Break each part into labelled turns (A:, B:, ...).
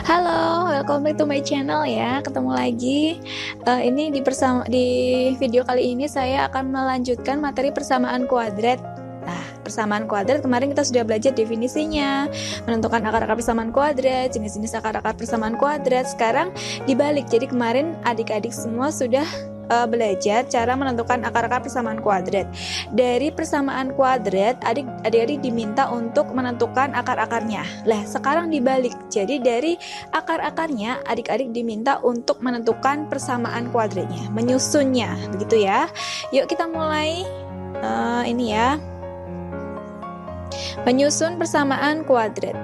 A: Halo, welcome back to my channel ya. Ketemu lagi. Ini di video kali ini saya akan melanjutkan materi persamaan kuadrat. Nah, persamaan kuadrat kemarin kita sudah belajar definisinya, menentukan akar-akar persamaan kuadrat, jenis-jenis akar-akar persamaan kuadrat. Sekarang dibalik. Jadi kemarin adik-adik semua sudah belajar cara menentukan akar-akar persamaan kuadrat. Dari persamaan kuadrat, adik-adik diminta untuk menentukan akar-akarnya. Lah, sekarang dibalik. Jadi dari akar-akarnya, adik-adik diminta untuk menentukan persamaan kuadratnya, menyusunnya, begitu ya. Yuk kita mulai. Ini ya, menyusun persamaan kuadrat.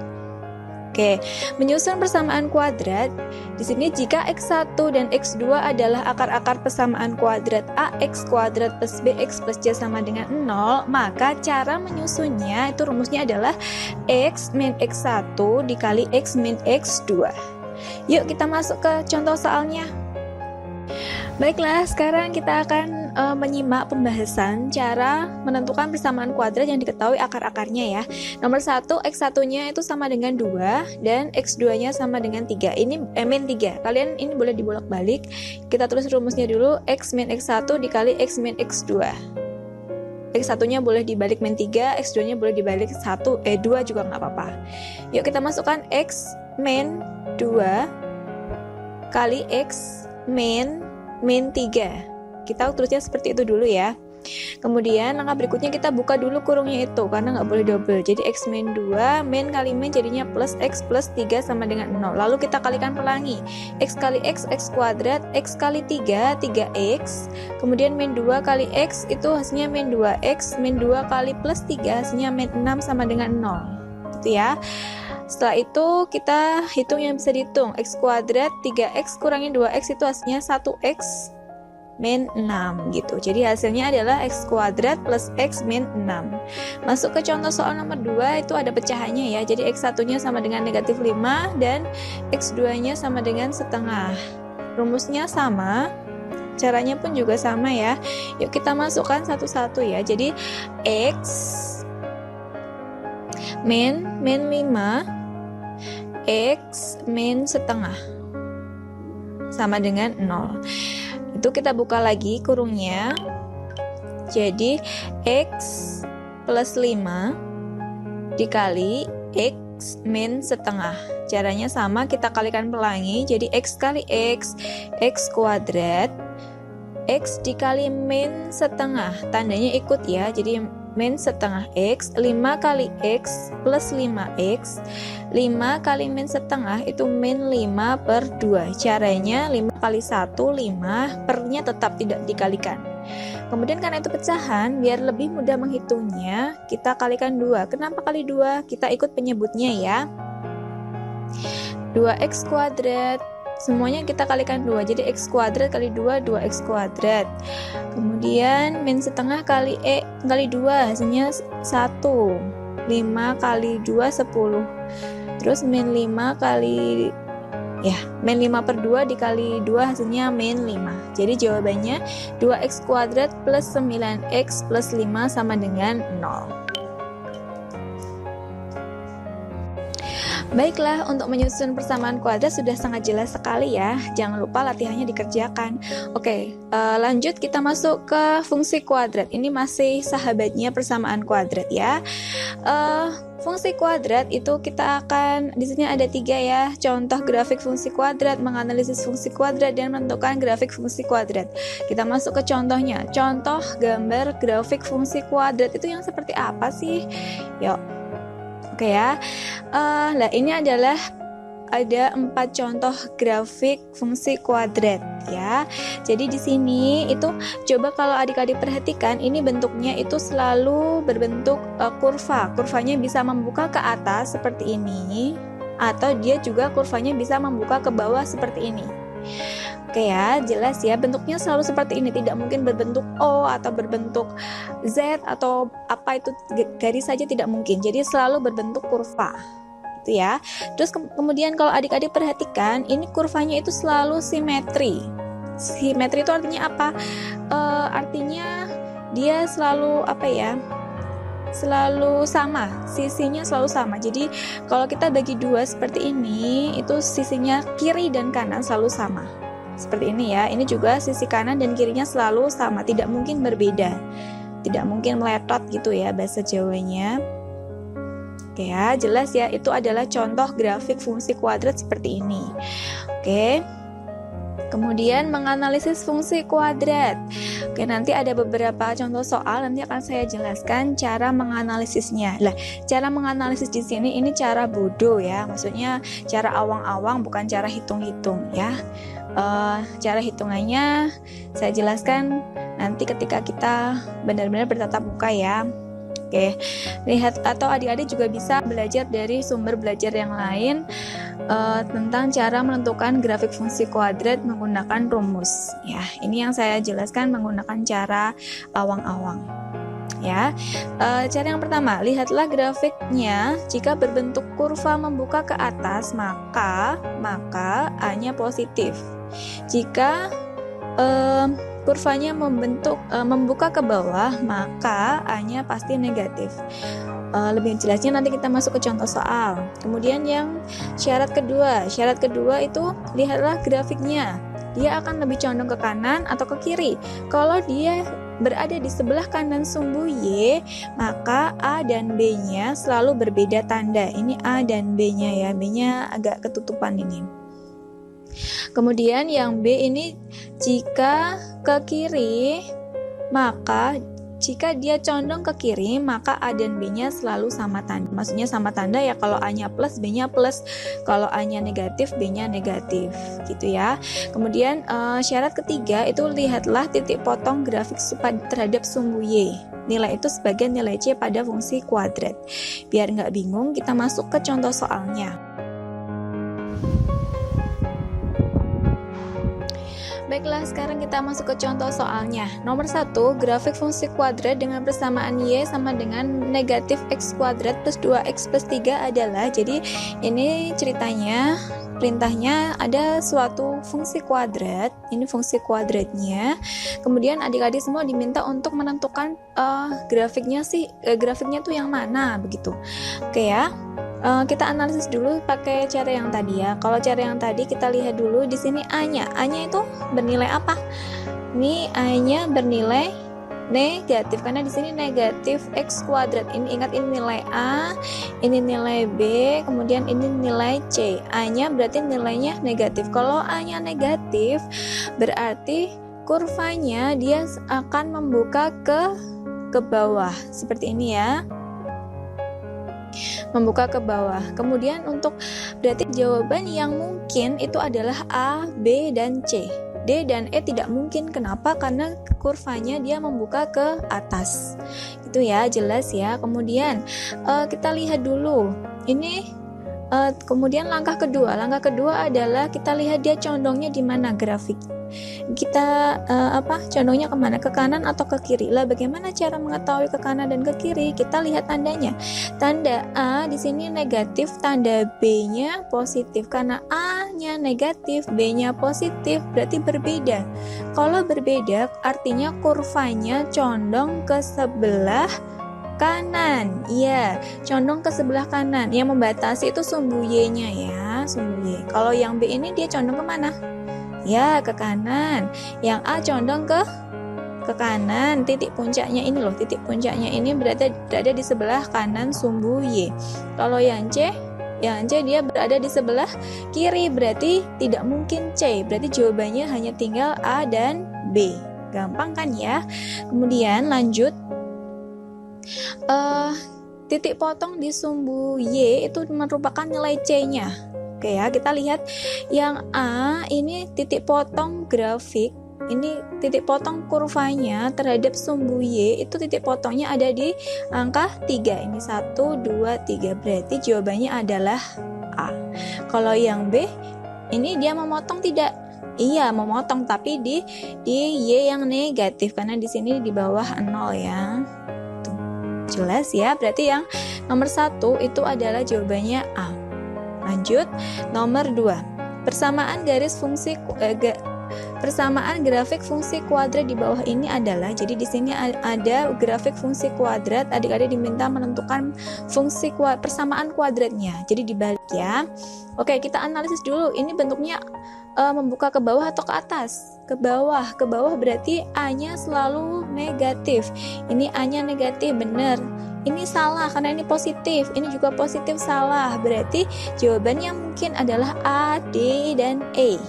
A: Oke, menyusun persamaan kuadrat. Di sini jika X1 dan X2 adalah akar-akar persamaan kuadrat AX kuadrat plus BX plus C sama dengan 0, maka cara menyusunnya itu rumusnya adalah X min X1 dikali X min X2. Yuk kita masuk ke contoh soalnya. Baiklah, sekarang kita akan menyimak pembahasan cara menentukan persamaan kuadrat yang diketahui akar-akarnya ya. Nomor 1, X1-nya itu sama dengan 2 dan X2-nya sama dengan 3. Ini min 3. Kalian ini boleh dibolak-balik. Kita tulis rumusnya dulu, X min X1 dikali X min X2. X1-nya boleh dibalik min 3, X2-nya boleh dibalik 2 juga nggak apa-apa. Yuk kita masukkan X min 2 kali X min 3. Kita tulisnya seperti itu dulu ya. Kemudian langkah berikutnya kita buka dulu kurungnya itu karena nggak boleh double. Jadi X min 2 min kali min jadinya plus X plus 3 sama dengan 0. Lalu kita kalikan pelangi. X kali X, X kuadrat. X kali 3, 3X. Kemudian min 2 kali X itu hasilnya min 2X. Min 2 kali plus 3 hasilnya min 6 sama dengan 0. Gitu ya. Setelah itu kita hitung yang bisa dihitung. X kuadrat 3X kurangi 2X itu hasilnya 1X min 6 gitu. Jadi hasilnya adalah X kuadrat plus X min 6. Masuk ke contoh soal nomor 2, itu ada pecahannya ya. Jadi X1-nya sama dengan negatif 5 dan X2-nya sama dengan setengah. Rumusnya sama, caranya pun juga sama ya. Yuk kita masukkan satu-satu ya. Jadi X min 5 X min setengah sama dengan 0. Itu kita buka lagi kurungnya. Jadi X plus 5 dikali X min setengah. Caranya sama, kita kalikan pelangi. Jadi X kali X, X kuadrat. X dikali min setengah, tandanya ikut ya. Jadi min setengah X, 5 kali X plus 5X. 5 kali min setengah itu min 5 per 2. Caranya 5 kali 1, 5, pernya tetap tidak dikalikan. Kemudian karena itu pecahan, biar lebih mudah menghitungnya, kita kalikan 2. Kenapa kali 2? Kita ikut penyebutnya ya. 2X kuadrat, semuanya kita kalikan 2. Jadi X kuadrat kali 2, 2X kuadrat. Kemudian min setengah kali 2, hasilnya 1. 5 kali 2, 10. Terus min 5 kali min 5 per 2 dikali 2 hasilnya min 5. Jadi jawabannya 2X kuadrat plus 9X plus 5 sama dengan 0. Baiklah, untuk menyusun persamaan kuadrat sudah sangat jelas sekali ya. Jangan lupa latihannya dikerjakan. Oke, lanjut kita masuk ke fungsi kuadrat. Ini masih sahabatnya persamaan kuadrat ya. Fungsi kuadrat itu kita akan, di sini ada 3 ya. Contoh grafik fungsi kuadrat, menganalisis fungsi kuadrat, dan menentukan grafik fungsi kuadrat. Kita masuk ke contohnya. Contoh gambar grafik fungsi kuadrat itu yang seperti apa sih? Yuk. Oke ya. Nah ini adalah ada 4 contoh grafik fungsi kuadrat ya. Jadi di sini itu coba kalau adik-adik perhatikan, ini bentuknya itu selalu berbentuk kurva. Kurvanya bisa membuka ke atas seperti ini, atau dia juga kurvanya bisa membuka ke bawah seperti ini. Oke ya, jelas ya, bentuknya selalu seperti ini, tidak mungkin berbentuk O atau berbentuk Z atau apa itu garis saja, tidak mungkin. Jadi selalu berbentuk kurva. Gitu ya. Terus kemudian kalau adik-adik perhatikan, ini kurvanya itu selalu simetri. Simetri itu artinya apa? Artinya dia selalu selalu sama, sisinya selalu sama. Jadi kalau kita bagi dua seperti ini, itu sisinya kiri dan kanan selalu sama. Seperti ini ya, ini juga sisi kanan dan kirinya selalu sama, tidak mungkin berbeda, tidak mungkin meletot gitu ya bahasa Jawanya. Oke ya, jelas ya, itu adalah contoh grafik fungsi kuadrat seperti ini. Oke. Kemudian menganalisis fungsi kuadrat. Oke, nanti ada beberapa contoh soal, nanti akan saya jelaskan cara menganalisisnya. Lah, cara menganalisis di sini ini cara bodoh ya, maksudnya cara awang-awang, bukan cara hitung-hitung ya. Cara hitungannya saya jelaskan nanti ketika kita benar-benar bertatap muka ya. Oke, lihat atau adik-adik juga bisa belajar dari sumber belajar yang lain tentang cara menentukan grafik fungsi kuadrat menggunakan rumus. Ya, ini yang saya jelaskan menggunakan cara awang-awang. Ya, cara yang pertama, lihatlah grafiknya. Jika berbentuk kurva membuka ke atas, maka A-nya positif. Jika kurvanya membuka ke bawah, maka A-nya pasti negatif. Lebih jelasnya nanti kita masuk ke contoh soal. Kemudian yang syarat kedua itu lihatlah grafiknya. Dia akan lebih condong ke kanan atau ke kiri. Kalau dia berada di sebelah kanan sumbu Y, maka A dan B-nya selalu berbeda tanda. Ini A dan B-nya ya, B-nya agak ketutupan ini. Kemudian yang B ini jika ke kiri, maka jika dia condong ke kiri, maka A dan B-nya selalu sama tanda. Maksudnya sama tanda ya, kalau A-nya plus, B-nya plus. Kalau A-nya negatif, B-nya negatif. Gitu ya. Kemudian syarat ketiga itu lihatlah titik potong grafik terhadap sumbu Y. Nilai itu sebagai nilai C pada fungsi kuadrat. Biar nggak bingung, kita masuk ke contoh soalnya. Baiklah, sekarang kita masuk ke contoh soalnya. Nomor 1, grafik fungsi kuadrat dengan persamaan Y sama dengan negatif X kuadrat plus 2X plus 3 adalah, jadi ini ceritanya, perintahnya ada suatu fungsi kuadrat, ini fungsi kuadratnya, kemudian adik-adik semua diminta untuk menentukan grafiknya tuh yang mana, begitu. Oke ya. Kita analisis dulu pakai cara yang tadi ya. Kalau cara yang tadi kita lihat dulu di sini A-nya itu bernilai apa? Ini A-nya bernilai negatif karena di sini negatif X kuadrat. Ini ingat, ini nilai A, ini nilai B, kemudian ini nilai C. A-nya berarti nilainya negatif. Kalau A-nya negatif berarti kurvanya dia akan membuka ke bawah seperti ini ya. Membuka ke bawah. Kemudian untuk berarti jawaban yang mungkin itu adalah A, B, dan C. D dan E tidak mungkin. Kenapa? Karena kurvanya dia membuka ke atas. Itu ya, jelas ya. Kemudian kita lihat dulu. Ini kemudian langkah kedua adalah kita lihat dia condongnya di mana grafik. Kita condongnya kemana? Ke kanan atau ke kiri? Lah, bagaimana cara mengetahui ke kanan dan ke kiri? Kita lihat tandanya. Tanda A di sini negatif, tanda B-nya positif. Karena A-nya negatif, B-nya positif, berarti berbeda. Kalau berbeda, artinya kurvanya condong ke sebelah kanan. Iya, condong ke sebelah kanan. Yang membatasi itu sumbu Y-nya ya, sumbu Y. Kalau yang B ini dia condong kemana? Ya, ke kanan. Yang A condong ke kanan. Titik puncaknya ini loh, titik puncaknya ini berada di sebelah kanan sumbu Y. Kalau yang C dia berada di sebelah kiri, berarti tidak mungkin C. Berarti jawabannya hanya tinggal A dan B. Gampang kan ya? Kemudian lanjut. Titik potong di sumbu Y itu merupakan nilai C-nya. Oke ya, kita lihat yang A ini titik potong grafik, ini titik potong kurvanya terhadap sumbu Y itu titik potongnya ada di angka 3. Ini 1, 2, 3. Berarti jawabannya adalah A. Kalau yang B ini dia memotong tidak? Iya, memotong, tapi di Y yang negatif karena di sini di bawah 0 ya. Tuh. Jelas ya, berarti yang nomor 1 itu adalah jawabannya A. Lanjut, nomor 2. Persamaan persamaan grafik fungsi kuadrat di bawah ini adalah, jadi di sini ada grafik fungsi kuadrat, adik-adik diminta menentukan fungsi persamaan kuadratnya. Jadi dibalik ya. Oke, kita analisis dulu. Ini bentuknya membuka ke bawah atau ke atas? Ke bawah. Ke bawah berarti A-nya selalu negatif. Ini A-nya negatif, benar. Ini salah karena ini positif. Ini juga positif, salah. Berarti jawabannya mungkin adalah A, D, dan E.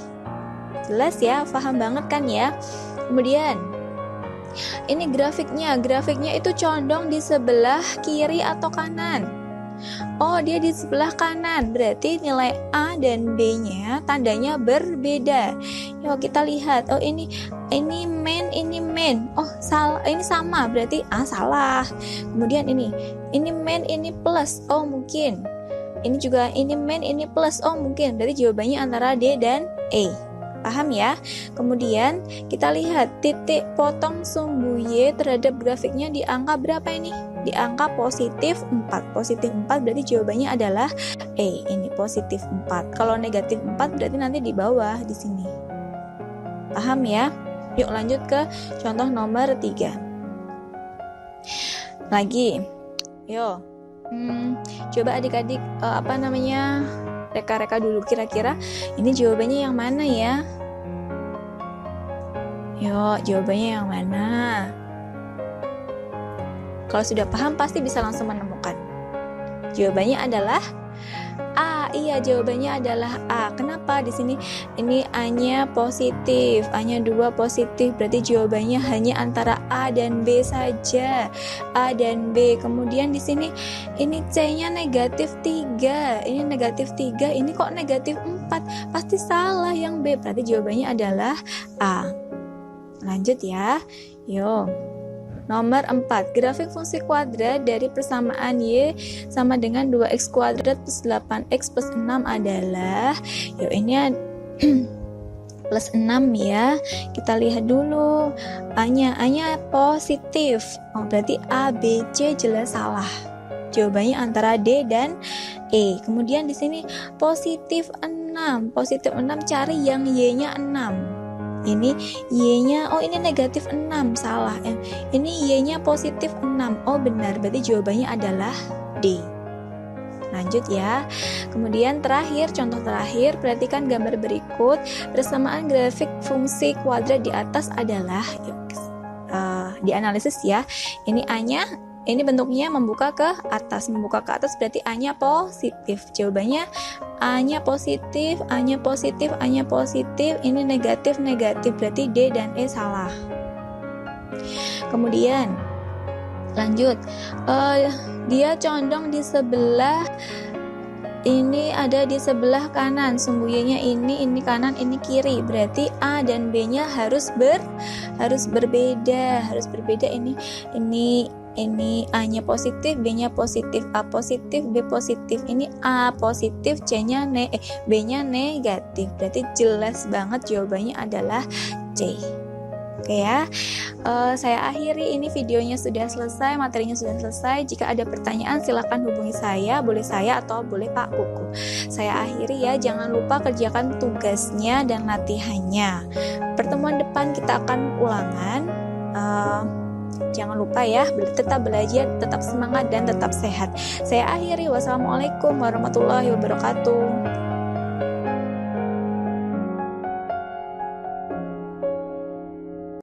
A: Jelas ya, paham banget kan ya. Kemudian ini grafiknya itu condong di sebelah kiri atau kanan? Oh, dia di sebelah kanan, berarti nilai A dan B-nya tandanya berbeda. Yuk kita lihat. Oh, ini main. Oh, salah. Ini sama, berarti A salah. Kemudian ini main, ini plus. Oh, mungkin. Ini juga ini main, ini plus. Oh, mungkin. Berarti jawabannya antara D dan E. Paham ya? Kemudian kita lihat titik potong sumbu Y terhadap grafiknya di angka berapa ini? Di angka positif 4. Positif 4 berarti jawabannya adalah E. Ini positif 4. Kalau negatif 4 berarti nanti di bawah di sini. Paham ya? Yuk lanjut ke contoh nomor 3. Lagi. Yuk. Coba adik-adik reka-reka dulu, kira-kira ini jawabannya yang mana ya? Yuk, jawabannya yang mana? Kalau sudah paham pasti bisa langsung menemukan. Jawabannya adalah A. Iya, jawabannya adalah A. Kenapa? Di sini ini A-nya positif, A-nya 2 positif, berarti jawabannya hanya antara A dan B saja. A dan B. Kemudian di sini ini C-nya negatif 3. Ini negatif 3, ini kok negatif 4? Pasti salah yang B. Berarti jawabannya adalah A. Lanjut ya. Yuk. Nomor 4, grafik fungsi kuadrat dari persamaan Y sama dengan 2x kuadrat plus 8x plus 6 adalah, yuk ini plus 6 ya. Kita lihat dulu. A-nya positif. Oh, berarti A, B, C jelas salah. Jawabannya antara D dan E. Kemudian di sini positif 6. Positif 6, cari yang Y-nya 6. Ini Y-nya, oh ini negatif 6, salah. Ini Y-nya positif 6. Oh benar, berarti jawabannya adalah D. Lanjut ya. Kemudian terakhir, contoh terakhir, perhatikan gambar berikut. Persamaan grafik fungsi kuadrat di atas adalah, dianalisis ya. Ini A-nya, ini bentuknya membuka ke atas. Membuka ke atas berarti A-nya positif. Jawabannya A-nya positif, A-nya positif, A-nya positif. Ini negatif, berarti D dan E salah. Kemudian lanjut, dia condong di sebelah, ini ada di sebelah kanan. Sumbu Y-nya ini kanan, ini kiri. Berarti A dan B-nya harus berbeda. Ini A-nya positif, B-nya positif, A positif, B positif. Ini A positif, B-nya negatif. Berarti jelas banget jawabannya adalah C. Oke ya. Saya akhiri, ini videonya sudah selesai, materinya sudah selesai. Jika ada pertanyaan silahkan hubungi saya, boleh saya atau boleh Pak Kuku. Saya akhiri ya, jangan lupa kerjakan tugasnya dan latihannya. Pertemuan depan kita akan ulangan. Jangan lupa ya, tetap belajar, tetap semangat dan tetap sehat. Saya akhiri, wassalamualaikum warahmatullahi wabarakatuh.